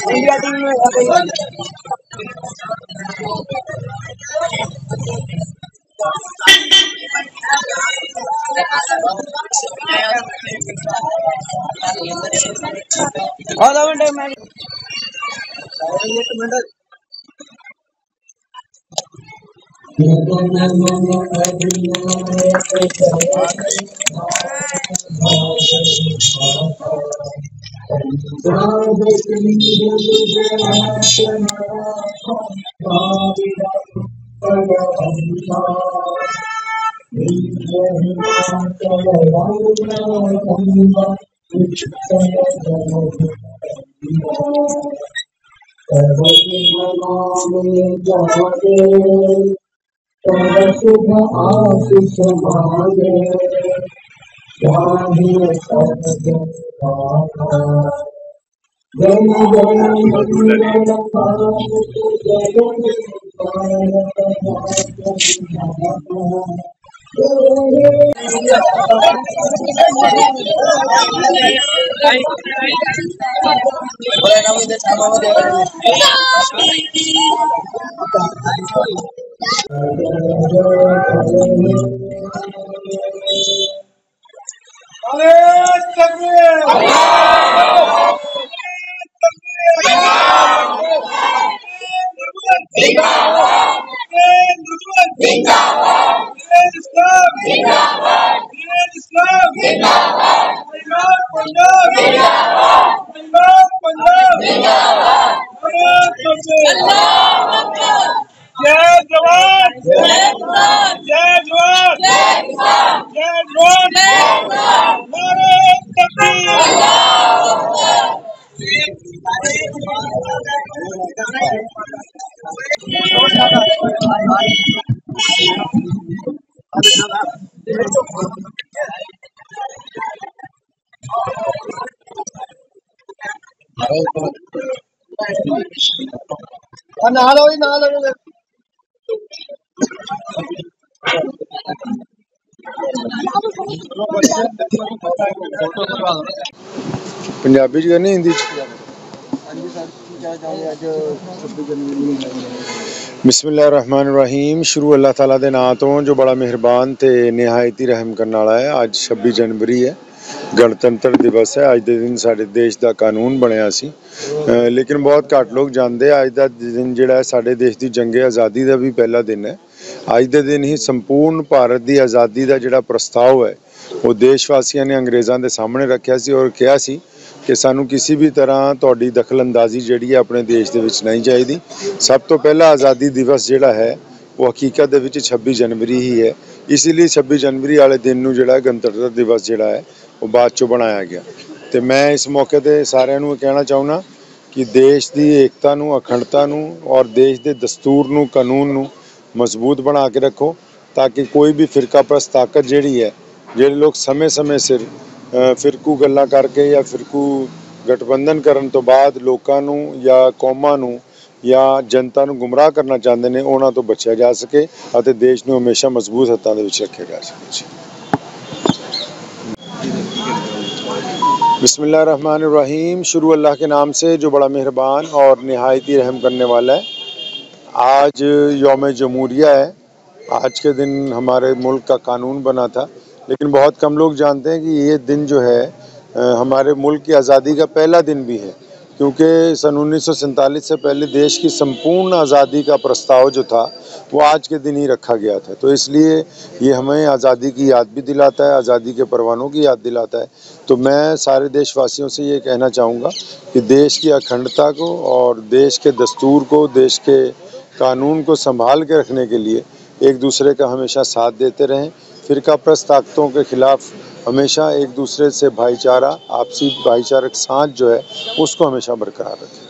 India team में आधा घंटे में शुभ आशीष मांगे पंजाबी च करनी हिंदी च बिस्मिल्लाहिर्रहमानिर्रहीम। शुरू अल्लाह ताला दे नां तो जो बड़ा मेहरबान ते निहायत ही रहम करने वाला है। अज 26 जनवरी है, गणतंत्र दिवस है। अज दे दिन साडे देश का कानून बनया सी, लेकिन बहुत घट लोग जानते अज दा दिन जिहड़ा है साडे देश की जंगे आज़ादी का भी पहला दिन है। अज दे दिन ही संपूर्ण भारत की आज़ादी का जिहड़ा प्रस्ताव है वो देशवासियों ने अंग्रेज़ों के सामने रखा सी और कहा सी कि सानू किसी भी तरह तुहाडी दखल अंदाजी जिहड़ी है अपने देश दे विच नहीं चाहिए। सब तो पहला आज़ादी दिवस जिहड़ा है वो हकीकत दे विच 26 जनवरी ही है, इसलिए 26 जनवरी वाले दिन नूं जिहड़ा गणतंत्र दिवस जिहड़ा है वो बाद चों बनाया गया। तो मैं इस मौके पर सारिआं नूं कहना चाहुंदा कि देश की एकता नूं, अखंडता नूं और देश के दस्तूर नूं, कानून नूं मजबूत बना के रखो, ताकि कोई भी फिरकाप्रस्त ताकत जिहड़ी है, जिहड़े लोग समय समय सिर फिरकू गल्लां करके या फिरकू गठबंधन करन तो बाद लोकां नूं या कौमां नूं या जनता नूं गुमराह करना चाहते हैं, उन्हां तो बचिया जा सके और देश नूं हमेशा मजबूत हत्थां दे विच रखिया जा सके। बिस्मिल्लाहिर्रहमानिर्रहीम। शुरू अल्लाह के नाम से जो बड़ा मेहरबान और निहायत ही रहम करने वाला है। आज यौम जमहूरिया है। आज के दिन हमारे मुल्क का कानून बना था, लेकिन बहुत कम लोग जानते हैं कि ये दिन जो है हमारे मुल्क की आज़ादी का पहला दिन भी है, क्योंकि सन 1947 से पहले देश की संपूर्ण आज़ादी का प्रस्ताव जो था वो आज के दिन ही रखा गया था। तो इसलिए ये हमें आज़ादी की याद भी दिलाता है, आज़ादी के परवानों की याद दिलाता है। तो मैं सारे देशवासियों से ये कहना चाहूँगा कि देश की अखंडता को और देश के दस्तूर को, देश के कानून को संभाल के रखने के लिए एक दूसरे का हमेशा साथ देते रहें। फिरकाप्रस्त ताकतों के खिलाफ हमेशा एक दूसरे से भाईचारा, आपसी भाईचारक साथ जो है उसको हमेशा बरकरार रखें।